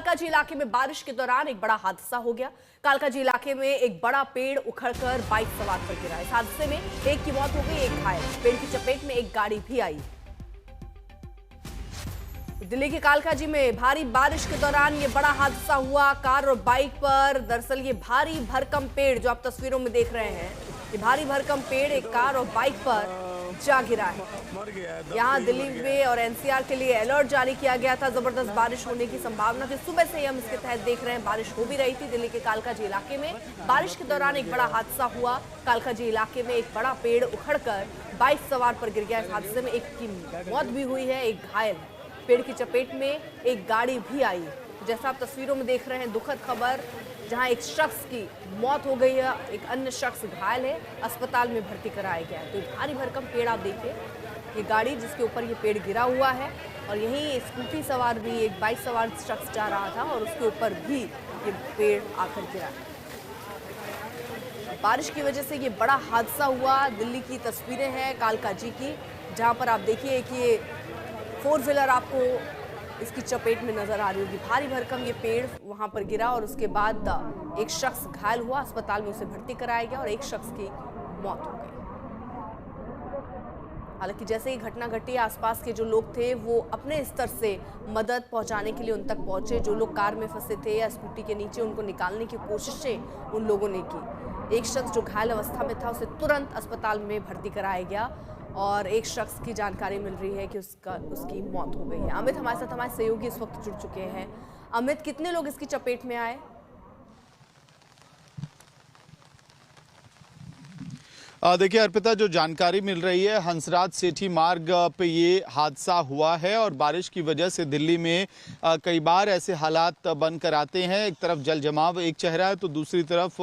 कालकाजी इलाके में बारिश के दौरान एक बड़ा हादसा हो गया। कालकाजी इलाके में एक बड़ा पेड़ उखड़कर बाइक सवार पर गिरा। इस हादसे में एक की मौत हो गई, एक घायल। पेड़ की चपेट में एक गाड़ी भी आई। दिल्ली के कालकाजी में भारी बारिश के दौरान ये बड़ा हादसा हुआ। कार और बाइक पर दरअसल ये भारी भरकम पेड़ जो आप तस्वीरों में देख रहे हैं, ये भारी भरकम पेड़ एक कार और बाइक पर जा गिरा है। यहाँ दिल्ली में और एनसीआर के लिए अलर्ट जारी किया गया था। जबरदस्त बारिश होने की संभावना थी। सुबह से ही हम इसके तहत देख रहे हैं, बारिश हो भी रही थी। दिल्ली के कालकाजी इलाके में बारिश के दौरान एक बड़ा हादसा हुआ। कालकाजी इलाके में एक बड़ा पेड़ उखड़कर बाइक सवार पर गिर गया। इस हादसे में एक की मौत भी हुई है, एक घायल है। पेड़ की चपेट में एक गाड़ी भी आई। जैसा आप तस्वीरों में देख रहे हैं, दुखद खबर, जहां एक शख्स की मौत हो गई है, एक अन्य शख्स घायल है, अस्पताल में भर्ती कराया गया है। तो भारी भरकम पेड़ आप देखिए, ये गाड़ी जिसके ऊपर ये पेड़ गिरा हुआ है, और यहीं स्कूटी सवार भी एक बाइक सवार शख्स जा रहा था और उसके ऊपर भी ये पेड़ आकर गिरा। बारिश की वजह से ये बड़ा हादसा हुआ। दिल्ली की तस्वीरें हैं कालकाजी की, जहां पर आप देखिए कि ये 4 व्हीलर आपको इसकी चपेट में नजर आ रही होगी। भारी भरकम ये पेड़ वहां पर गिरा और उसके बाद एक शख्स घायल हुआ, अस्पताल में उसे भर्ती कराया गया और एक शख्स की मौत हो गई। हालांकि जैसे ही घटना घटी, आसपास के जो लोग थे वो अपने स्तर से मदद पहुंचाने के लिए उन तक पहुंचे। जो लोग कार में फंसे थे या स्कूटी के नीचे, उनको निकालने की कोशिशें उन लोगों ने की। एक शख्स जो घायल अवस्था में था उसे तुरंत अस्पताल में भर्ती कराया गया और एक शख्स की जानकारी मिल रही है कि उसकी मौत हो गई है। अमित हमारे साथ, हमारे सहयोगी इस वक्त जुड़ चुके हैं। अमित, कितने लोग इसकी चपेट में आए? देखिए अर्पिता, जो जानकारी मिल रही है, हंसराज सेठी मार्ग पे ये हादसा हुआ है और बारिश की वजह से दिल्ली में कई बार ऐसे हालात बनकर आते हैं। एक तरफ जल जमाव एक चेहरा है तो दूसरी तरफ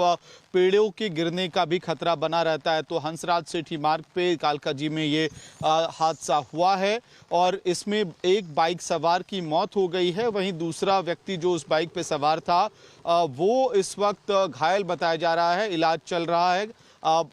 पेड़ों के गिरने का भी खतरा बना रहता है। तो हंसराज सेठी मार्ग पे कालकाजी में ये हादसा हुआ है और इसमें एक बाइक सवार की मौत हो गई है। वहीं दूसरा व्यक्ति जो उस बाइक पे सवार था वो इस वक्त घायल बताया जा रहा है, इलाज चल रहा है।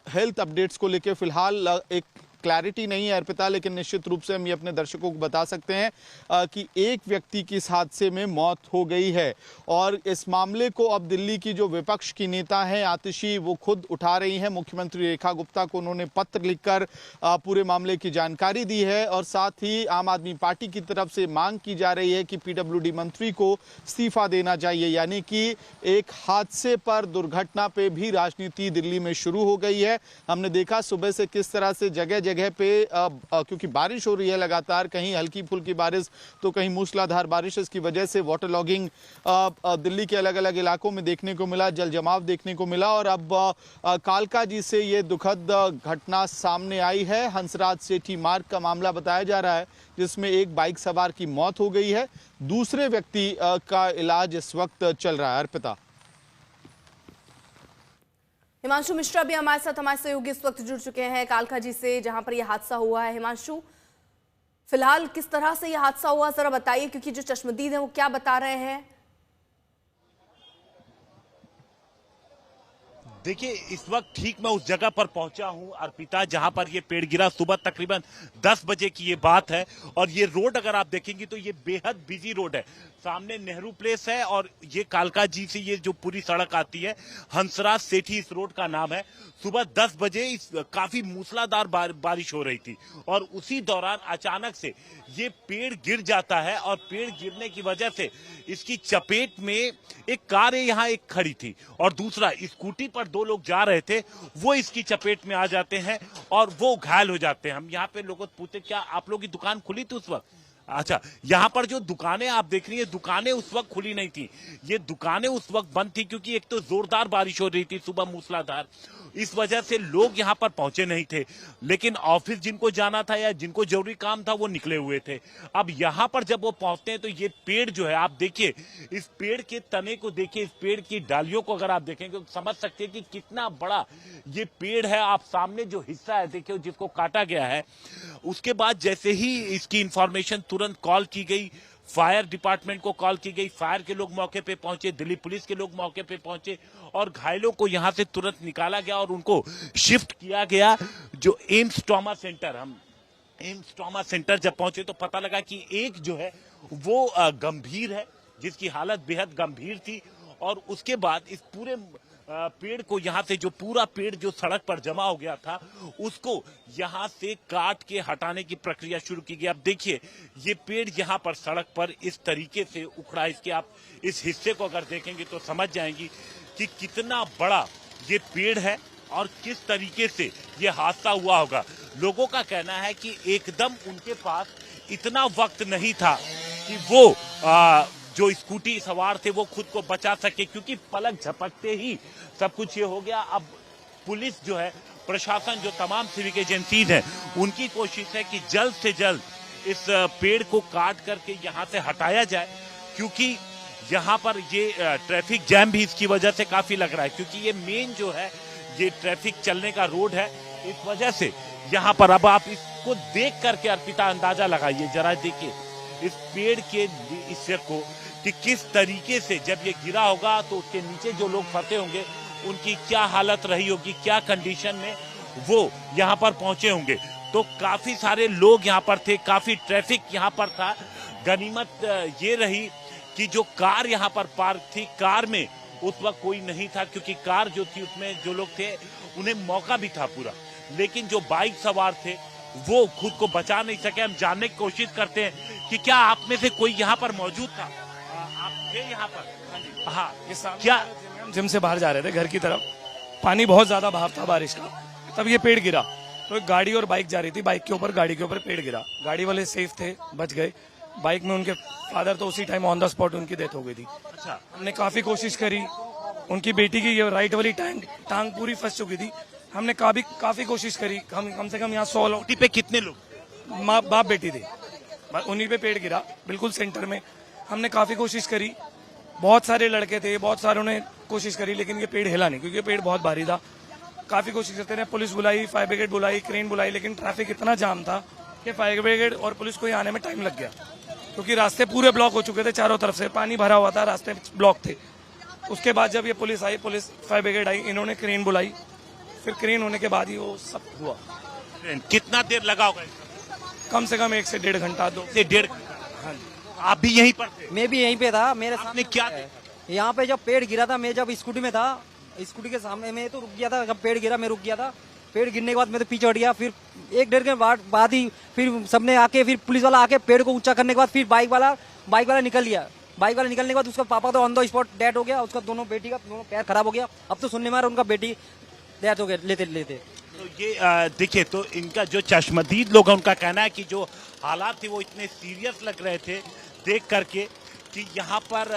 हेल्थ अपडेट्स को लेकर फिलहाल एक क्लैरिटी नहीं है अर्पिता, लेकिन निश्चित रूप से हम ये अपने दर्शकों को बता सकते हैं कि एक व्यक्ति की इस हादसे में मौत हो गई है। और इस मामले को अब दिल्ली की जो विपक्ष की नेता हैं आतिशी, वो खुद उठा रही हैं। मुख्यमंत्री रेखा गुप्ता को उन्होंने पत्र लिखकर पूरे मामले की जानकारी दी है और साथ ही आम आदमी पार्टी की तरफ से मांग की जा रही है कि पीडब्ल्यूडी मंत्री को इस्तीफा देना चाहिए। यानी कि एक हादसे पर, दुर्घटना पे भी राजनीति दिल्ली में शुरू हो गई है। हमने देखा सुबह से किस तरह से जगह जगह पे क्योंकि बारिश हो रही है लगातार, कहीं हल्की फुल्की बारिश तो कहीं मूसलाधार बारिश, इसकी वजह से वाटर लॉगिंग दिल्ली के अलग अलग इलाकों में देखने को मिला, जल जमाव देखने को मिला। और अब कालकाजी से ये दुखद घटना सामने आई है। हंसराज सेठी मार्ग का मामला बताया जा रहा है, जिसमें एक बाइक सवार की मौत हो गई है, दूसरे व्यक्ति का इलाज इस वक्त चल रहा है। अर्पिता। हिमांशु मिश्रा भी हमारे साथ, हमारे सहयोगी इस वक्त जुड़ चुके हैं कालकाजी से, जहां पर यह हादसा हुआ है। हिमांशु, फिलहाल किस तरह से यह हादसा हुआ जरा बताइए, क्योंकि जो चश्मदीद हैं वो क्या बता रहे हैं? देखिए, इस वक्त ठीक मैं उस जगह पर पहुंचा हूं अर्पिता, जहां पर ये पेड़ गिरा। सुबह तकरीबन 10 बजे की ये बात है और ये रोड अगर आप देखेंगे तो ये बेहद बिजी रोड है। सामने नेहरू प्लेस है और ये कालकाजी से ये जो पूरी सड़क आती है, हंसराज सेठी इस रोड का नाम है। सुबह 10 बजे काफी मूसलाधार बारिश हो रही थी और उसी दौरान अचानक से ये पेड़ गिर जाता है और पेड़ गिरने की वजह से इसकी चपेट में एक कार यहाँ एक खड़ी थी और दूसरा स्कूटी पर 2 लोग जा रहे थे, वो इसकी चपेट में आ जाते हैं और वो घायल हो जाते हैं। हम यहाँ पे लोगों से पूछते, क्या आप लोगों की दुकान खुली थी उस वक्त? अच्छा, यहाँ पर जो दुकानें आप देख रही हैं, दुकानें उस वक्त खुली नहीं थी। ये दुकानें उस वक्त बंद थी क्योंकि एक तो जोरदार बारिश हो रही थी सुबह, मूसलाधार, इस वजह से लोग यहाँ पर पहुंचे नहीं थे। लेकिन ऑफिस जिनको जाना था या जिनको जरूरी काम था वो निकले हुए थे। अब यहाँ पर जब वो पहुंचते हैं तो ये पेड़ जो है, आप देखिए इस पेड़ के तने को देखिए, इस पेड़ की डालियों को अगर आप देखेंगे तो समझ सकते हैं कि कितना बड़ा ये पेड़ है। आप सामने जो हिस्सा है देखिए जिसको काटा गया है, उसके बाद जैसे ही इसकी इंफॉर्मेशन तुरंत कॉल की गई, फायर डिपार्टमेंट को कॉल की गई, फायर के लोग मौके पे पहुंचे, दिल्ली पुलिस के लोग मौके पे पहुंचे और घायलों को यहां से तुरंत निकाला गया और उनको शिफ्ट किया गया जो एम्स ट्रॉमा सेंटर। हम एम्स ट्रॉमा सेंटर जब पहुंचे तो पता लगा कि एक जो है वो गंभीर है, जिसकी हालत बेहद गंभीर थी। और उसके बाद इस पूरे पेड़ को यहाँ से जो पूरा पेड़ जो सड़क पर जमा हो गया था उसको यहाँ से काट के हटाने की प्रक्रिया शुरू की गई। अब देखिए ये पेड़ यहाँ पर सड़क पर इस तरीके से उखड़ा, इसके आप इस हिस्से को अगर देखेंगे तो समझ जाएंगी कि कितना बड़ा ये पेड़ है और किस तरीके से ये हादसा हुआ होगा। लोगों का कहना है कि एकदम उनके पास इतना वक्त नहीं था कि वो जो स्कूटी सवार थे वो खुद को बचा सके, क्योंकि पलक झपकते ही सब कुछ ये हो गया। अब पुलिस जो है, प्रशासन, जो तमाम सिविक एजेंसीज हैं, उनकी कोशिश है कि जल्द से जल्द इस पेड़ को काट करके यहाँ से हटाया जाए, क्योंकि यहाँ पर ये ट्रैफिक जैम भी इसकी वजह से काफी लग रहा है, क्योंकि ये मेन जो है ये ट्रैफिक चलने का रोड है। इस वजह से यहाँ पर अब आप इसको देख करके अर्पिता अंदाजा लगाइए, जरा देखिए इस पेड़ के हिस्से को कि किस तरीके से जब ये गिरा होगा तो उसके नीचे जो लोग फंसे होंगे उनकी क्या हालत रही होगी, क्या कंडीशन में वो यहाँ पर पहुंचे होंगे। तो काफी सारे लोग यहाँ पर थे, काफी ट्रैफिक यहाँ पर था। गनीमत ये रही कि जो कार यहाँ पर पार्क थी, कार में उस वक्त कोई नहीं था, क्योंकि कार जो थी उसमें जो लोग थे उन्हें मौका भी था पूरा, लेकिन जो बाइक सवार थे वो खुद को बचा नहीं सके। हम जानने की कोशिश करते हैं कि क्या आप में से कोई यहाँ पर मौजूद था? आप थे यहाँ पर? हाँ, क्या हम जिम से बाहर जा रहे थे घर की तरफ, पानी बहुत ज्यादा बहाव था बारिश का, तब ये पेड़ गिरा। तो एक गाड़ी और बाइक जा रही थी, बाइक के ऊपर, गाड़ी के ऊपर पेड़ गिरा। गाड़ी वाले सेफ थे, बच गए। बाइक में उनके फादर तो उसी टाइम ऑन द स्पॉट उनकी डेथ हो गई थी। अच्छा, हमने काफी कोशिश करी, उनकी बेटी की ये राइट वाली टांग पूरी फंस चुकी थी। हमने काफी कोशिश करी, हम कम से कम यहाँ 100 लोग। पे कितने लोग? माँ बाप बेटी थे, उन्हीं पे पेड़ गिरा बिल्कुल सेंटर में। हमने काफी कोशिश करी, बहुत सारे लड़के थे, बहुत सारों ने कोशिश करी, लेकिन ये पेड़ हिला नहीं, क्योंकि ये पेड़ बहुत भारी था। काफी कोशिश करते रहे, पुलिस बुलाई, फायर ब्रिगेड बुलाई, क्रेन बुलाई, लेकिन ट्रैफिक इतना जाम था कि फायर ब्रिगेड और पुलिस को आने में टाइम लग गया, क्योंकि रास्ते पूरे ब्लॉक हो चुके थे, चारों तरफ से पानी भरा हुआ था, रास्ते ब्लॉक थे। उसके बाद जब ये पुलिस आई, पुलिस फायर ब्रिगेड आई, इन्होंने क्रेन बुलाई, फिर क्रेन होने के बाद ही वो सब हुआ। कितना देर लगा होगा? कम से कम 1 से 1.5 घंटा, 2 से 1.5 घंटा। आप भी यहीं पर थे? मैं भी यहीं पे था। मेरे सामने क्या यहाँ पे जब पेड़ गिरा था, मैं जब स्कूटी में था, स्कूटी के सामने मैं तो रुक गया था। जब पेड़ गिरा मैं रुक गया था, पेड़ गिरने के बाद मैं तो पीछे हट गया। फिर 1-1.5 घंटे बाद ही फिर सबने आके, फिर पुलिस वाला आके पेड़ को ऊंचा करने के बाद फिर बाइक वाला निकल गया। बाइक वाला निकलने के बाद उसका पापा तो ऑन द स्पॉट डेथ हो गया, उसका दोनों बेटी का दोनों पैर खराब हो गया। अब तो सुनने में आ रहा उनका बेटी डेथ हो गया लेते। तो ये देखिए, तो इनका जो चश्मदीद लोग हैं उनका कहना है कि जो हालात थे वो इतने सीरियस लग रहे थे देख करके कि यहाँ पर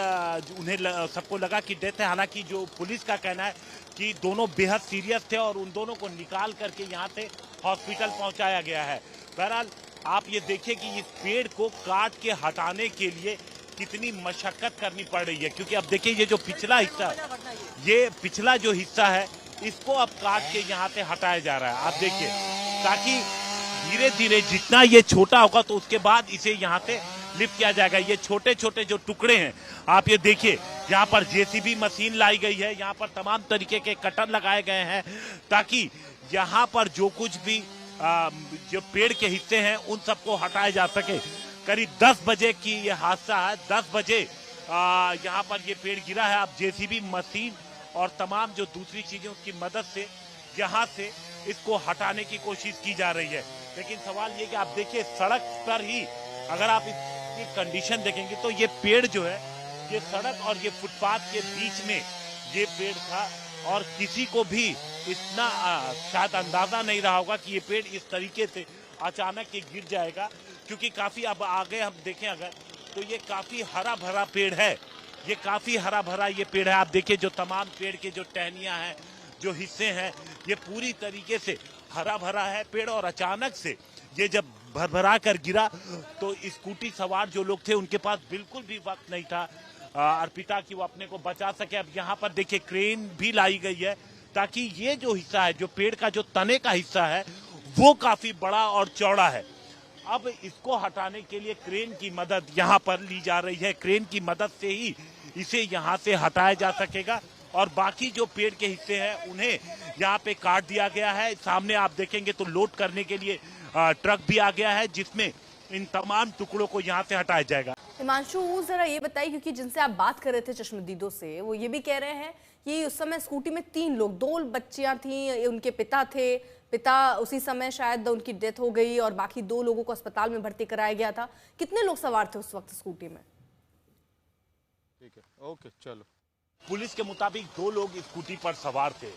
उन्हें सबको लगा कि डेथ है। हालांकि जो पुलिस का कहना है कि दोनों बेहद सीरियस थे और उन दोनों को निकाल करके यहाँ से हॉस्पिटल पहुँचाया गया है। बहरहाल आप ये देखिए कि इस पेड़ को काट के हटाने के लिए कितनी मशक्कत करनी पड़ रही है, क्योंकि अब देखिए ये जो पिछला हिस्सा है, ये पिछला जो हिस्सा है इसको अब काट के यहाँ से हटाया जा रहा है। आप देखिए, ताकि धीरे धीरे जितना ये छोटा होगा तो उसके बाद इसे यहाँ से लिफ्ट किया जाएगा। ये छोटे छोटे जो टुकड़े हैं आप ये देखिए, यहाँ पर जेसीबी मशीन लाई गई है, यहाँ पर तमाम तरीके के कटर लगाए गए हैं, ताकि यहाँ पर जो कुछ भी जो पेड़ के हिस्से हैं उन सबको हटाया जा सके। करीब 10 बजे की ये हादसा है, 10 बजे यहाँ पर ये पेड़ गिरा है। अब जेसीबी मशीन और तमाम जो दूसरी चीजों की मदद से यहाँ से इसको हटाने की कोशिश की जा रही है। लेकिन सवाल ये कि आप देखिए, सड़क पर ही अगर आप इसकी कंडीशन देखेंगे तो ये पेड़ जो है, ये सड़क और ये फुटपाथ के बीच में ये पेड़ था, और किसी को भी इतना शायद अंदाजा नहीं रहा होगा कि ये पेड़ इस तरीके से अचानक ये गिर जाएगा, क्योंकि काफी अब आगे हम देखें अगर तो ये काफी हरा भरा पेड़ है, ये काफी हरा भरा ये पेड़ है। आप देखिए जो तमाम पेड़ के जो टहनियां हैं, जो हिस्से हैं, ये पूरी तरीके से हरा भरा है पेड़, और अचानक से ये जब भरभरा कर गिरा तो स्कूटी सवार जो लोग थे उनके पास बिल्कुल भी वक्त नहीं था अर्पिता की वो अपने को बचा सके। अब यहाँ पर देखिए क्रेन भी लाई गई है, ताकि ये जो हिस्सा है, जो पेड़ का जो तने का हिस्सा है, वो काफी बड़ा और चौड़ा है। अब इसको हटाने के लिए क्रेन की मदद यहाँ पर ली जा रही है। क्रेन की मदद से ही इसे यहाँ से हटाया जा सकेगा, और बाकी जो पेड़ के हिस्से हैं उन्हें यहाँ पे काट दिया गया है। सामने आप देखेंगे तो लोड करने के लिए ट्रक भी आ गया है, जिसमें इन तमाम टुकड़ों को यहाँ से हटाया जाएगा। हिमांशु, जरा ये बताइए, क्योंकि जिनसे आप बात कर रहे थे चश्मदीदों से, वो ये भी कह रहे हैं कि उस समय स्कूटी में 3 लोग, 2 बच्चियां थी, उनके पिता थे, पिता उसी समय शायद उनकी डेथ हो गई और बाकी 2 लोगों को अस्पताल में भर्ती कराया गया था। कितने लोग सवार थे उस वक्त स्कूटी में? ठीक है, ओके, चलो। पुलिस के मुताबिक 2 लोग स्कूटी पर सवार थे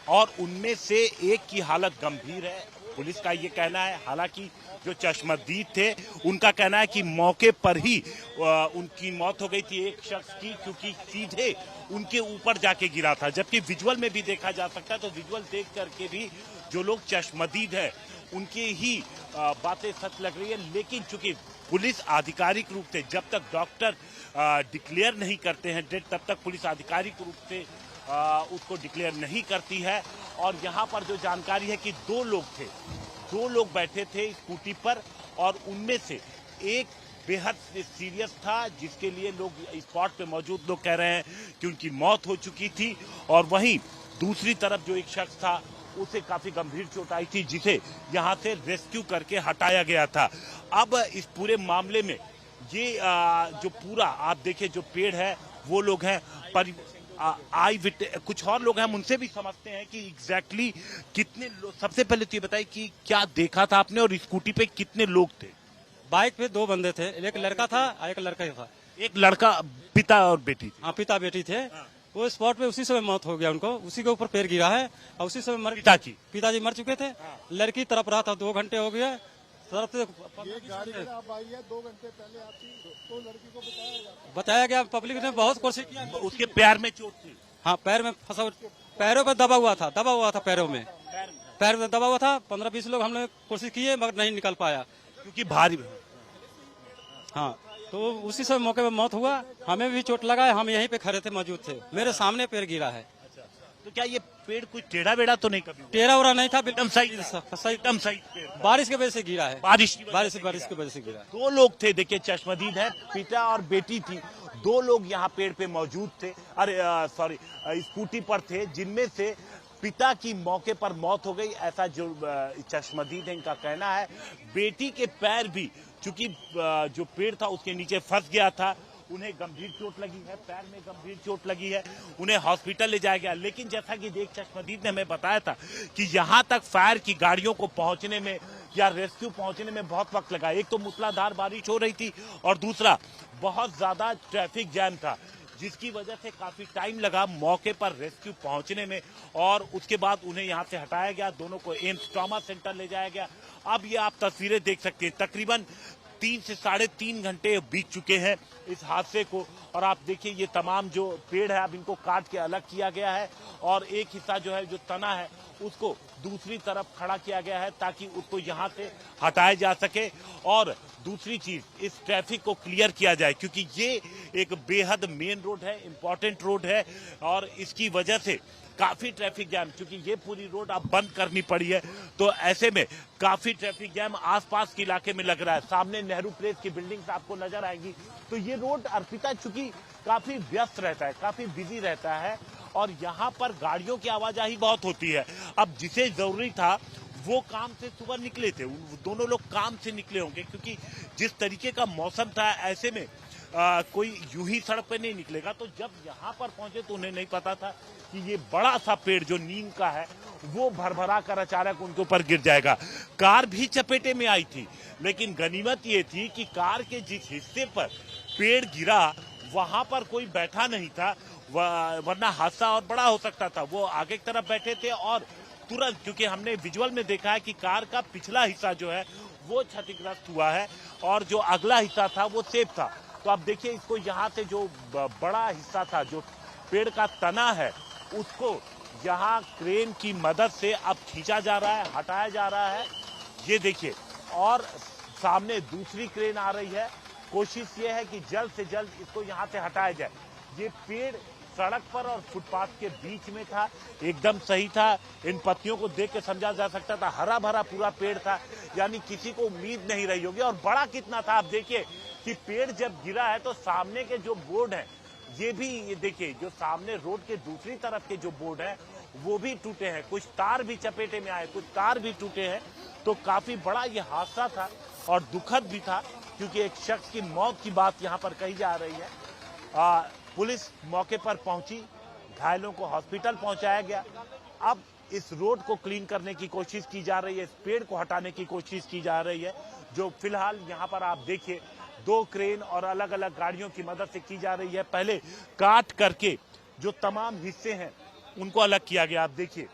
और उनमें से एक की हालत गंभीर है, पुलिस का ये कहना है। हालांकि जो चश्मदीद थे उनका कहना है कि मौके पर ही उनकी मौत हो गई थी एक शख्स की, क्योंकि सीधे उनके ऊपर जाके गिरा था। जबकि विजुअल में भी देखा जा सकता है, तो विजुअल देख करके भी जो लोग चश्मदीद है उनकी ही बातें सच लग रही है। लेकिन चूंकि पुलिस आधिकारिक रूप से, जब तक डॉक्टर डिक्लेयर नहीं करते हैं डेथ, तब तक पुलिस आधिकारिक रूप से उसको डिक्लेयर नहीं करती है। और यहाँ पर जो जानकारी है कि 2 लोग थे, 2 लोग बैठे थे स्कूटी पर और उनमें से एक बेहद सीरियस था, जिसके लिए लोग स्पॉट पे मौजूद लोग कह रहे हैं कि उनकी मौत हो चुकी थी। और वहीं दूसरी तरफ जो एक शख्स था उसे काफी गंभीर चोट आई थी, जिसे यहाँ से रेस्क्यू करके हटाया गया था। अब इस पूरे मामले में ये जो पूरा आप देखिए जो पेड़ है वो लोग हैं, पर कुछ और लोग हैं, हम उनसे भी समझते हैं कि एग्जैक्टली कितने लोग। सबसे पहले तो ये बताइए कि क्या देखा था आपने और स्कूटी पे कितने लोग थे? बाइक पे 2 बंदे थे, एक लड़का था और एक लड़का ही था। एक लड़का, पिता और बेटी थी? हाँ, पिता बेटी थे। वो स्पॉट पे उसी समय मौत हो गया उनको, उसी के ऊपर पैर गिरा है और उसी समय मर पिता की? पिताजी मर चुके थे। लड़की तरफ रहा था, 2 घंटे हो गए। ये गाड़ी आप आई है 2 घंटे पहले आती तो लड़की को बताया गया, पब्लिक ने बहुत कोशिश किया। उसके पैर में चोट थी? हाँ, पैर में फंसा, पैरों पे दबा हुआ था पैरों में, पैर में दबा हुआ था। 15-20 लोग हमने कोशिश किए मगर नहीं निकल पाया, क्योंकि भारी। हाँ, तो उसी समय मौके पर मौत हुआ। हमें भी चोट लगा है, हम यहीं पे खड़े थे, मौजूद थे, मेरे सामने पैर गिरा है। तो क्या ये पेड़ कुछ टेढ़ा बेड़ा तो नहीं? कभी टेढ़ा उड़ा नहीं था, एकदम सही, एकदम सही पेड़। बारिश की वजह से गिरा है, बारिश की वजह से गिरा है। 2 लोग थे, देखिए चश्मदीद है, पिता और बेटी थी। 2 लोग यहाँ पेड़ पे मौजूद थे, अरे सॉरी स्कूटी पर थे, जिनमें से पिता की मौके पर मौत हो गई, ऐसा जो चश्मदीद है इनका कहना है। बेटी के पैर भी चूंकि जो पेड़ था उसके नीचे फंस गया था, उन्हें गंभीर चोट लगी है, पैर में गंभीर चोट लगी है, उन्हें हॉस्पिटल ले जाया गया। लेकिन जैसा कि देख चश्मदीद ने हमें बताया था कि यहाँ तक फायर की गाड़ियों को पहुंचने में या रेस्क्यू पहुंचने में बहुत वक्त लगा। एक तो मूसलाधार बारिश हो रही थी और दूसरा बहुत ज्यादा ट्रैफिक जैम था, जिसकी वजह से काफी टाइम लगा मौके पर रेस्क्यू पहुंचने में। और उसके बाद उन्हें यहाँ से हटाया गया, दोनों को एम्स ट्रॉमा सेंटर ले जाया गया। अब ये आप तस्वीरें देख सकते हैं, तकरीबन 3 से 3.5 घंटे बीत चुके हैं इस हादसे को। और आप देखिए ये तमाम जो पेड़ है अब इनको काट के अलग किया गया है और एक हिस्सा जो है जो तना है उसको दूसरी तरफ खड़ा किया गया है ताकि उसको यहाँ से हटाया जा सके। और दूसरी चीज, इस ट्रैफिक को क्लियर किया जाए, क्योंकि ये एक बेहद मेन रोड है, इंपॉर्टेंट रोड है और इसकी वजह से काफी ट्रैफिक जैम, क्योंकि ये पूरी रोड अब बंद करनी पड़ी है, तो ऐसे में काफी ट्रैफिक जैम आसपास के इलाके में लग रहा है। सामने नेहरू प्लेस की बिल्डिंग्स आपको नजर आएंगी। तो ये रोड अर्पिता चूंकि काफी व्यस्त रहता है, काफी बिजी रहता है और यहाँ पर गाड़ियों की आवाजाही बहुत होती है। अब जिसे जरूरी था वो काम से सुबह निकले थे, दोनों लोग काम से निकले होंगे, क्योंकि जिस तरीके का मौसम था ऐसे में कोई यूं ही सड़क पे नहीं निकलेगा। तो जब यहाँ पर पहुंचे तो उन्हें नहीं पता था कि ये बड़ा सा पेड़ जो नीम का है वो भरभरा कर अचानक उनके ऊपर गिर जाएगा। कार भी चपेटे में आई थी, लेकिन गनीमत ये थी कि कार के जिस हिस्से पर पेड़ गिरा वहां पर कोई बैठा नहीं था, वरना हादसा और बड़ा हो सकता था। वो आगे की तरफ बैठे थे और तुरंत, क्योंकि हमने विजुअल में देखा है कि कार का पिछला हिस्सा जो है वो क्षतिग्रस्त हुआ है और जो अगला हिस्सा था वो सेफ था। तो आप देखिए इसको यहाँ से जो बड़ा हिस्सा था, जो पेड़ का तना है, उसको यहाँ क्रेन की मदद से अब खींचा जा रहा है, हटाया जा रहा है। ये देखिए, और सामने दूसरी क्रेन आ रही है। कोशिश ये है कि जल्द से जल्द इसको यहाँ से हटाया जाए। ये पेड़ सड़क पर और फुटपाथ के बीच में था, एकदम सही था। इन पत्तियों को देख के समझा जा सकता था, हरा भरा पूरा पेड़ था, यानी किसी को उम्मीद नहीं रही होगी। और बड़ा कितना था, आप देखिए कि पेड़ जब गिरा है तो सामने के जो बोर्ड हैं ये भी, ये देखिए जो सामने रोड के दूसरी तरफ के जो बोर्ड हैं वो भी टूटे हैं, कुछ तार भी चपेटे में आए, कुछ तार भी टूटे हैं। तो काफी बड़ा ये हादसा था और दुखद भी था। क्योंकि एक शख्स की मौत की बात यहां पर कही जा रही है। पुलिस मौके पर पहुंची, घायलों को हॉस्पिटल पहुंचाया गया। अब इस रोड को क्लीन करने की कोशिश की जा रही है, इस पेड़ को हटाने की कोशिश की जा रही है, जो फिलहाल यहां पर आप देखिए 2 क्रेन और अलग अलग गाड़ियों की मदद से की जा रही है। पहले काट करके जो तमाम हिस्से हैं उनको अलग किया गया। आप देखिए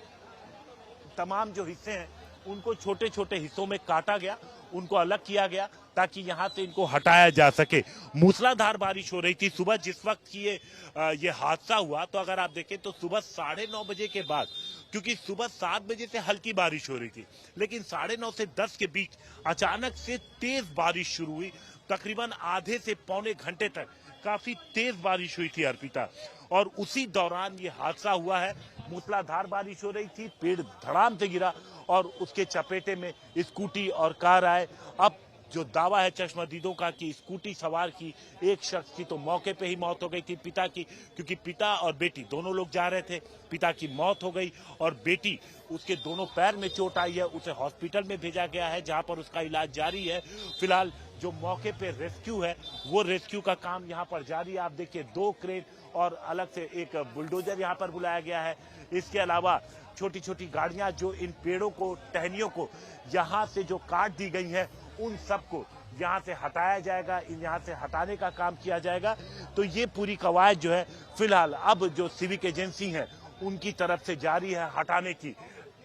तमाम जो हिस्से हैं उनको छोटे छोटे हिस्सों में काटा गया, उनको अलग किया गया ताकि यहां से इनको हटाया जा सके। मूसलाधार बारिश हो रही थी सुबह जिस वक्त ये हादसा हुआ, तो अगर आप देखें तो सुबह 9:30 बजे के बाद, क्योंकि सुबह 7 बजे से हल्की बारिश हो रही थी, लेकिन 9:30 से 10 के बीच अचानक से तेज बारिश शुरू हुई। तकरीबन आधे से पौने घंटे तक काफी तेज बारिश हुई थी अर्पिता, और उसी दौरान ये हादसा हुआ है। मूसलाधार बारिश हो रही थी, पेड़ धड़ाम से गिरा और उसके चपेटे में स्कूटी और कार आए। अब जो दावा है चश्मदीदों का कि स्कूटी सवार की एक शख्स की तो मौके पे ही मौत हो गई थी, पिता की, क्योंकि पिता और बेटी दोनों लोग जा रहे थे। पिता की मौत हो गई और बेटी, उसके दोनों पैर में चोट आई है, उसे हॉस्पिटल में भेजा गया है जहां पर उसका इलाज जारी है। फिलहाल जो मौके पे रेस्क्यू है वो रेस्क्यू का काम यहाँ पर जारी है। आप देखिए 2 क्रेन और अलग से एक बुलडोजर यहाँ पर बुलाया गया है। इसके अलावा छोटी छोटी गाड़ियां जो इन पेड़ों को, टहनियों को यहाँ से जो काट दी गई है उन सबको यहाँ से हटाया जाएगा, यहाँ से हटाने का काम किया जाएगा। तो ये पूरी कवायद जो है फिलहाल अब जो सिविक एजेंसी है उनकी तरफ से जारी है हटाने की।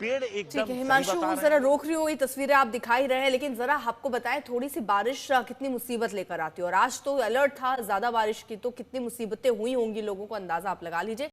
पेड़ एकदम हिमांशु जरा रोक रही हो, ये तस्वीरें आप दिखाई रहे हैं, लेकिन जरा आपको बताएं थोड़ी सी बारिश कितनी मुसीबत लेकर आती है, और आज तो अलर्ट था ज्यादा बारिश की, तो कितनी मुसीबतें हुई होंगी लोगों को अंदाजा आप लगा लीजिए।